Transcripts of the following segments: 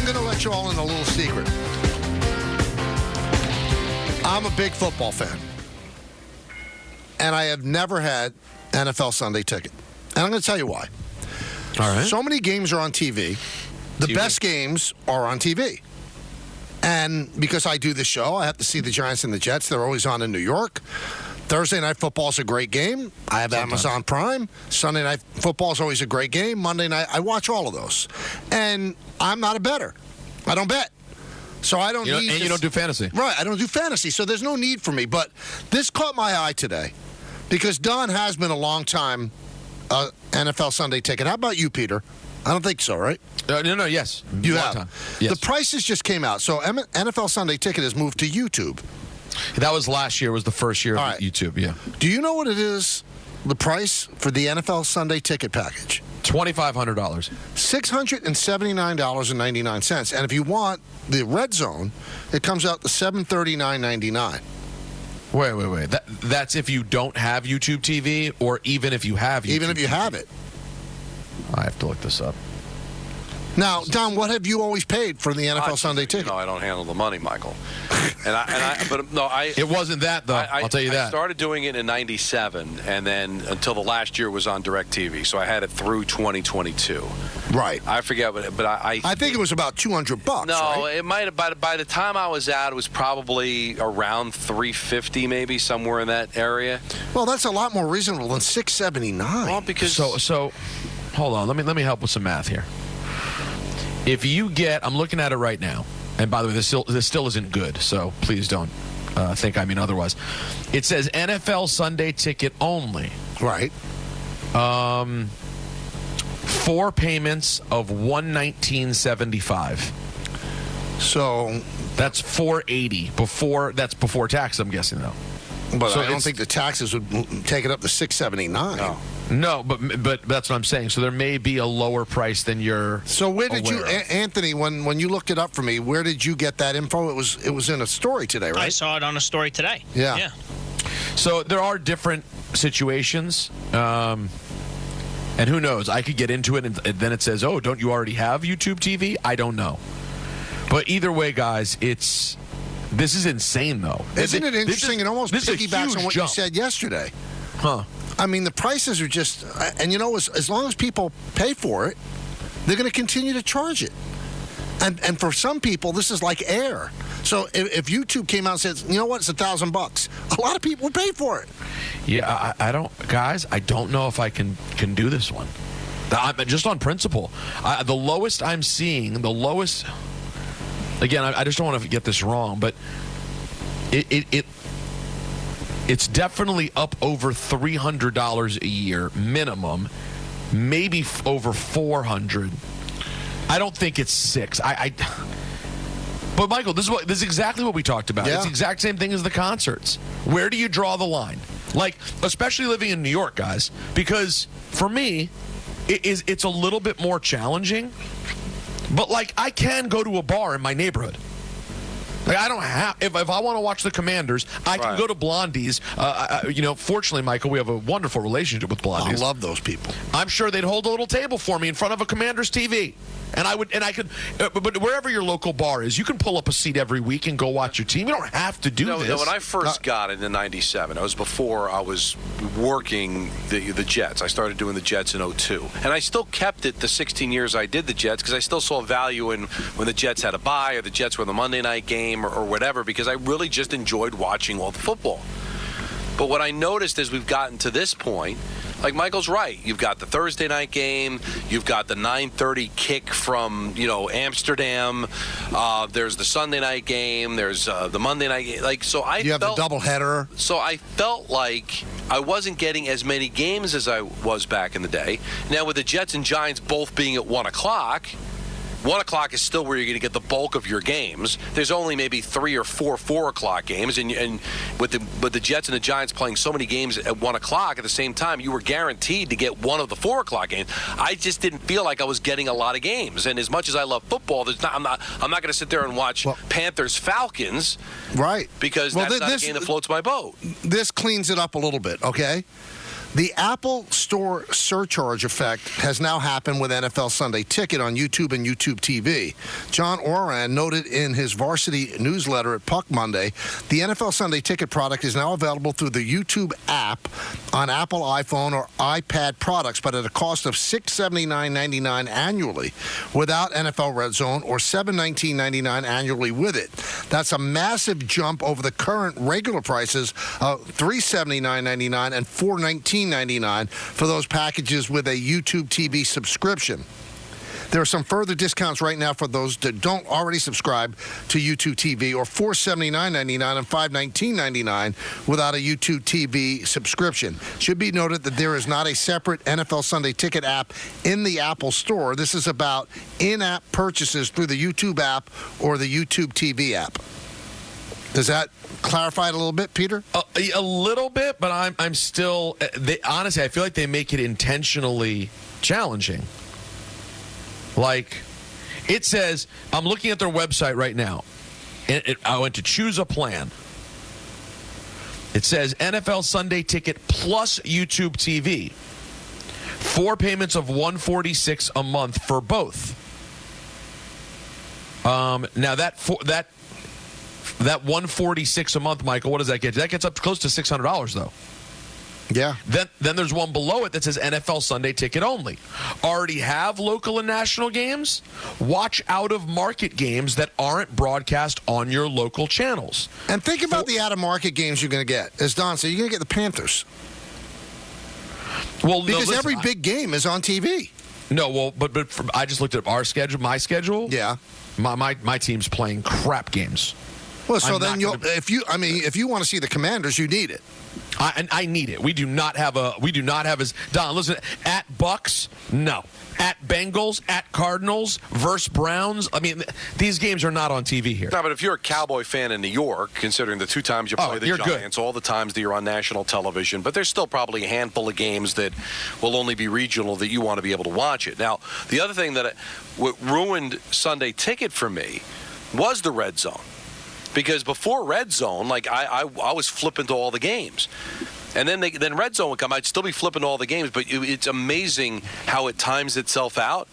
going to let you all in a little secret. I'm a big football fan. And I have never had NFL Sunday Ticket. And I'm going to tell you why. All right. So many games are on TV. The best games are on TV. And because I do this show, I have to see the Giants and the Jets. They're always on in New York. Thursday Night Football is a great game. I have Amazon Prime. Sunday Night Football is always a great game. Monday night, I watch all of those. And I'm not a bettor. I don't bet. So I don't need... And you don't do fantasy. Right, I don't do fantasy, so there's no need for me. But this caught my eye today because Don has been a long time NFL Sunday Ticket. How about you, Peter? I don't think so, right? No, yes. You long have. Time. Yes. The prices just came out. So NFL Sunday Ticket has moved to YouTube. That was last year, was the first year of right. YouTube, yeah. Do you know what it is, the price for the NFL Sunday Ticket package? $2,500. $679.99. And if you want the Red Zone, it comes out to $739.99. Wait. That's if you don't have YouTube TV, or even if you have YouTube Even if you TV? have it. I have to look this up. Now, Don, what have you always paid for the NFL Sunday Ticket? No, I don't handle the money, Michael. It wasn't that, though. I'll tell you that. I started doing it in '97, and then until the last year was on DirecTV, so I had it through 2022. Right. I forget, but I think it was about $200. No, right? it might have. By the time I was out, it was probably around $350, maybe somewhere in that area. Well, that's a lot more reasonable than $679. Well, because so, hold on. Let me help with some math here. If you get, I'm looking at it right now, and by the way, this still isn't good, so please don't think I mean otherwise. It says NFL Sunday Ticket only. Right. 4 payments of $119.75. So that's $480 That's before tax, I'm guessing, though. But so I don't think the taxes would take it up to $679. No, but that's what I'm saying. So there may be a lower price than you're. So where did you, of. Anthony? When you looked it up for me, where did you get that info? It was in a story today, right? I saw it on a story today. Yeah. So there are different situations, and who knows? I could get into it, and then it says, "Oh, don't you already have YouTube TV?" I don't know. But either way, guys, this is insane, though. Isn't it interesting? It almost piggybacks on what you said yesterday. Huh. I mean, the prices are just, and as long as people pay for it, they're going to continue to charge it. And for some people, this is like air. So if YouTube came out and said, you know what, it's $1,000, a lot of people would pay for it. Yeah, I don't, guys. I don't know if I can do this one. Just on principle, the lowest I'm seeing, Again, I just don't want to get this wrong, but it's definitely up over $300 a year minimum, maybe over $400. I don't think it's $600. But Michael, this is exactly what we talked about. Yeah. It's the exact same thing as the concerts. Where do you draw the line? Like, especially living in New York, guys, because for me, it's a little bit more challenging. But, like, I can go to a bar in my neighborhood. Like, I don't have... If I want to watch the Commanders, I can go to Blondie's. Fortunately, Michael, we have a wonderful relationship with Blondie's. I love those people. I'm sure they'd hold a little table for me in front of a Commanders TV. But wherever your local bar is, you can pull up a seat every week and go watch your team. You don't have to do this. No, when I first got it in '97, it was before I was working the Jets. I started doing the Jets in '02, and I still kept it the 16 years I did the Jets because I still saw value in when the Jets had a bye or the Jets were the Monday night game or whatever, because I really just enjoyed watching all the football. But what I noticed as we've gotten to this point, like Michael's right, you've got the Thursday night game, you've got the 9:30 kick from Amsterdam, there's the Sunday night game, there's the Monday night game. You have the doubleheader. So I felt like I wasn't getting as many games as I was back in the day. Now with the Jets and Giants both being at 1 o'clock. 1 o'clock is still where you're going to get the bulk of your games. There's only maybe 3 or 4 4 o'clock games, and with the Jets and the Giants playing so many games at 1 o'clock at the same time, you were guaranteed to get one of the 4 o'clock games. I just didn't feel like I was getting a lot of games, and as much as I love football, I'm not going to sit there and watch Panthers Falcons, right? Because that's not a game that floats my boat. This cleans it up a little bit, okay? The Apple Store surcharge effect has now happened with NFL Sunday Ticket on YouTube and YouTube TV. John Oran noted in his varsity newsletter at Puck Monday, the NFL Sunday Ticket product is now available through the YouTube app on Apple iPhone or iPad products, but at a cost of $679.99 annually without NFL Red Zone or $719.99 annually with it. That's a massive jump over the current regular prices of $379.99 and $419.99 for those packages with a YouTube TV subscription. There are some further discounts right now for those that don't already subscribe to YouTube TV, or $479.99 and $519.99 without a YouTube TV subscription. Should be noted that there is not a separate NFL Sunday Ticket app in the Apple Store. This is about in-app purchases through the YouTube app or the YouTube TV app. Does that clarify it a little bit, Peter? A little bit, but I'm still. Honestly, I feel like they make it intentionally challenging. Like, it says, I'm looking at their website right now, and I went to choose a plan. It says NFL Sunday Ticket plus YouTube TV. 4 payments of $146 a month for both. Now that $146 a month, Michael, what does that get? That gets up close to $600, though. Yeah. Then there's one below it that says NFL Sunday Ticket only. Already have local and national games? Watch out-of-market games that aren't broadcast on your local channels. And think about the out-of-market games you're going to get. As Don said, you're going to get the Panthers. Well, because every big game is on TV. No, well, but I just looked at our schedule, my schedule. Yeah. My team's playing crap games. Well, so then if you want to see the Commanders, you need it. I need it. We do not have as Don, listen, at Bucks, no. At Bengals, at Cardinals, versus Browns. I mean, these games are not on TV here. No, but if you're a Cowboy fan in New York, considering the 2 times you play the Giants, all the times that you're on national television, but there's still probably a handful of games that will only be regional that you want to be able to watch it. Now, the other thing that what ruined Sunday Ticket for me was the Red Zone. Because before Red Zone, like I was flipping to all the games. And then Red Zone would come. I'd still be flipping to all the games, but it's amazing how it times itself out.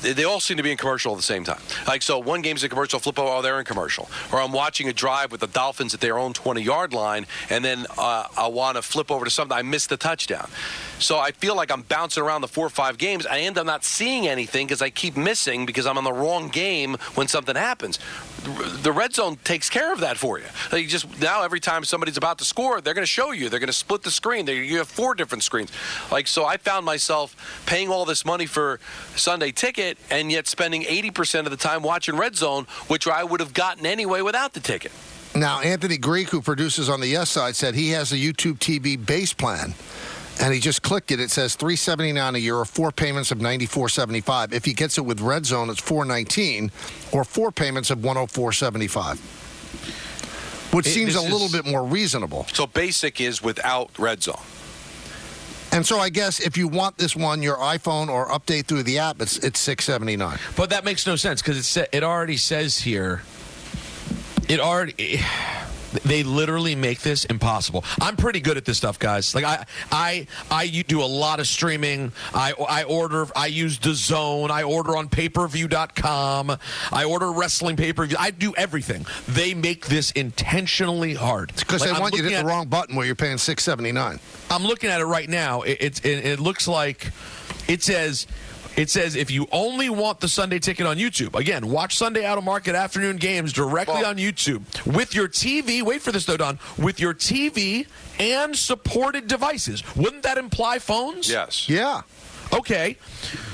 They all seem to be in commercial at the same time. Like, so one game's in commercial, flip over, they're in commercial. Or I'm watching a drive with the Dolphins at their own 20-yard line, and then I want to flip over to something. I missed the touchdown. So I feel like I'm bouncing around the 4 or 5 games. I end up not seeing anything because I keep missing because I'm on the wrong game when something happens. The Red Zone takes care of that for you. Like, now every time somebody's about to score, they're going to show you. They're going to split the screen. You have 4 different screens. Like, so I found myself paying all this money for Sunday Ticket and yet spending 80% of the time watching Red Zone, which I would have gotten anyway without the ticket. Now, Anthony Greek, who produces on the Yes Side, said he has a YouTube TV base plan. And he just clicked it. It says $379 a year or 4 payments of $94.75. If he gets it with Red Zone, it's $419 or 4 payments of $104.75, which seems a little bit more reasonable. So basic is without Red Zone. And so I guess if you want this one, your iPhone or update through the app, it's $679. But that makes no sense because it already says here. They literally make this impossible. I'm pretty good at this stuff, guys. Like I do a lot of streaming. I use DAZN. I order on payperview.com. I order wrestling pay-per-view. I do everything. They make this intentionally hard. It's because they want you to hit the wrong button where you're paying $679. I'm looking at it right now. It looks like it says if you only want the Sunday Ticket on YouTube, again, watch Sunday out-of-market afternoon games directly on YouTube with your TV. Wait for this, though, Don. With your TV and supported devices. Wouldn't that imply phones? Yes. Yeah. Okay.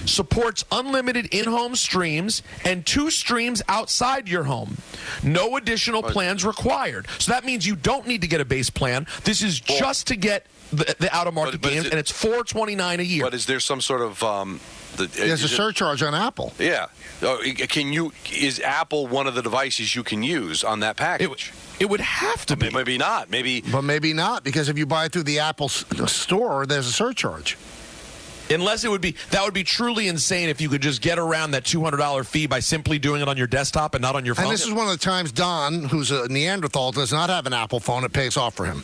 Supports unlimited in-home streams and 2 streams outside your home. No additional plans required. So that means you don't need to get a base plan. This is just to get the out-of-market games, and it's $429 a year. But is there some sort of... There's a surcharge on Apple. Yeah. Is Apple one of the devices you can use on that package? It would have to be. Maybe not. But maybe not, because if you buy it through the Apple store, there's a surcharge. Unless that would be truly insane if you could just get around that $200 fee by simply doing it on your desktop and not on your phone. And this is one of the times Don, who's a Neanderthal, does not have an Apple phone. It pays off for him.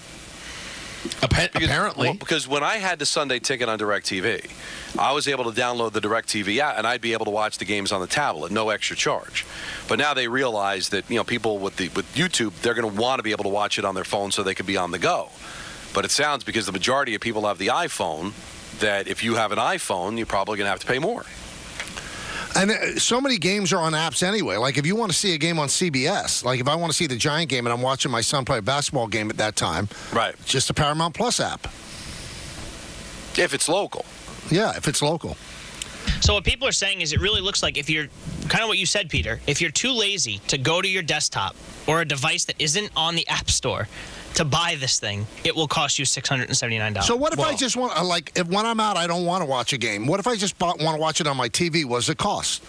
Apparently. Because when I had the Sunday ticket on DirecTV, I was able to download the DirecTV app, and I'd be able to watch the games on the tablet, no extra charge. But now they realize that people with YouTube, they're going to want to be able to watch it on their phone so they could be on the go. But it sounds, because the majority of people have the iPhone, that if you have an iPhone, you're probably going to have to pay more. And so many games are on apps anyway. Like if you want to see a game on CBS, like if I want to see the Giant game and I'm watching my son play a basketball game at that time, right? Just the Paramount Plus app. If it's local. Yeah, if it's local. So what people are saying is it really looks like if you're kind of what you said, Peter, if you're too lazy to go to your desktop or a device that isn't on the App Store to buy this thing, it will cost you $679. So what if I just want, if when I'm out, I don't want to watch a game? What if I just want to watch it on my TV? What does it cost?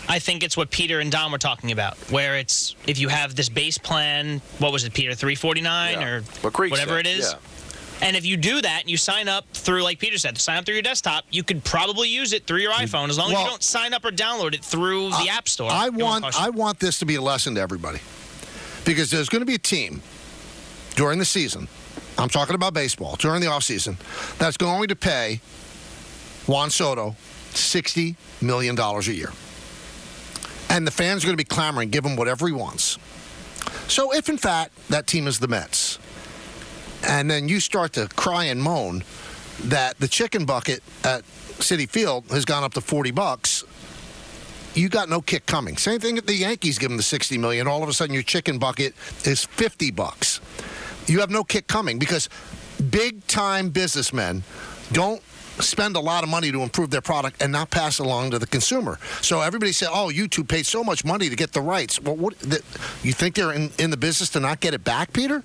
I think it's what Peter and Don were talking about, where it's if you have this base plan, what was it, Peter, $349 or whatever it is? Yeah. And if you do that and you sign up through, like Peter said, sign up through your desktop, you could probably use it through your iPhone as long as you don't sign up or download it through the App Store. I want this to be a lesson to everybody, because there's going to be a team during the season, I'm talking about baseball, during the offseason, that's going to pay Juan Soto $60 million a year. And the fans are going to be clamoring, give him whatever he wants. So if, in fact, that team is the Mets, and then you start to cry and moan that the chicken bucket at Citi Field has gone up to $40, you got no kick coming. Same thing at the Yankees, give them the $60 million. All of a sudden, your chicken bucket is $50. You have no kick coming because big-time businessmen don't spend a lot of money to improve their product and not pass it along to the consumer. So everybody said, oh, YouTube paid so much money to get the rights. Well, you think they're in the business to not get it back, Peter?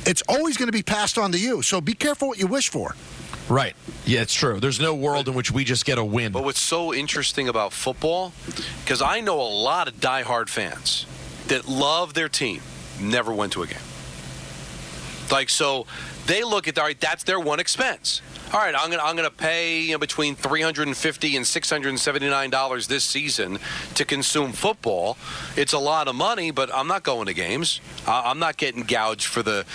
It's always going to be passed on to you. So be careful what you wish for. Right. Yeah, it's true. There's no world in which we just get a win. But what's so interesting about football, because I know a lot of diehard fans that love their team, never went to a game. So they look at, all right, that's their one expense. All right, I'm going to pay between $350 and $679 this season to consume football. It's a lot of money, but I'm not going to games. I'm not getting gouged for the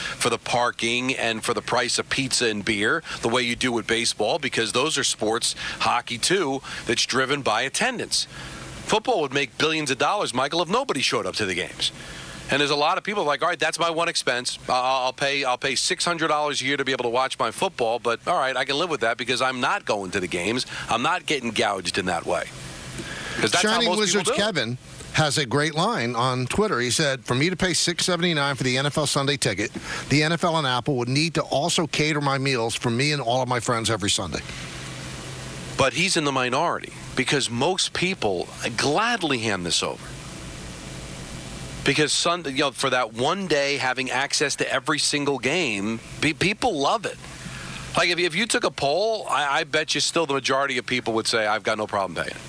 parking and for the price of pizza and beer the way you do with baseball, because those are sports, hockey too, that's driven by attendance. Football would make billions of dollars, Michael, if nobody showed up to the games. And there's a lot of people like, all right, that's my one expense. I'll pay $600 a year to be able to watch my football, but all right, I can live with that because I'm not going to the games. I'm not getting gouged in that way. Because that's Shining how most Wizards people do. Kevin has a great line on Twitter. He said, for me to pay $6.79 for the NFL Sunday ticket, the NFL and Apple would need to also cater my meals for me and all of my friends every Sunday. But he's in the minority because most people gladly hand this over. Because for that one day, having access to every single game, people love it. Like if you took a poll, I bet you still the majority of people would say, I've got no problem paying it.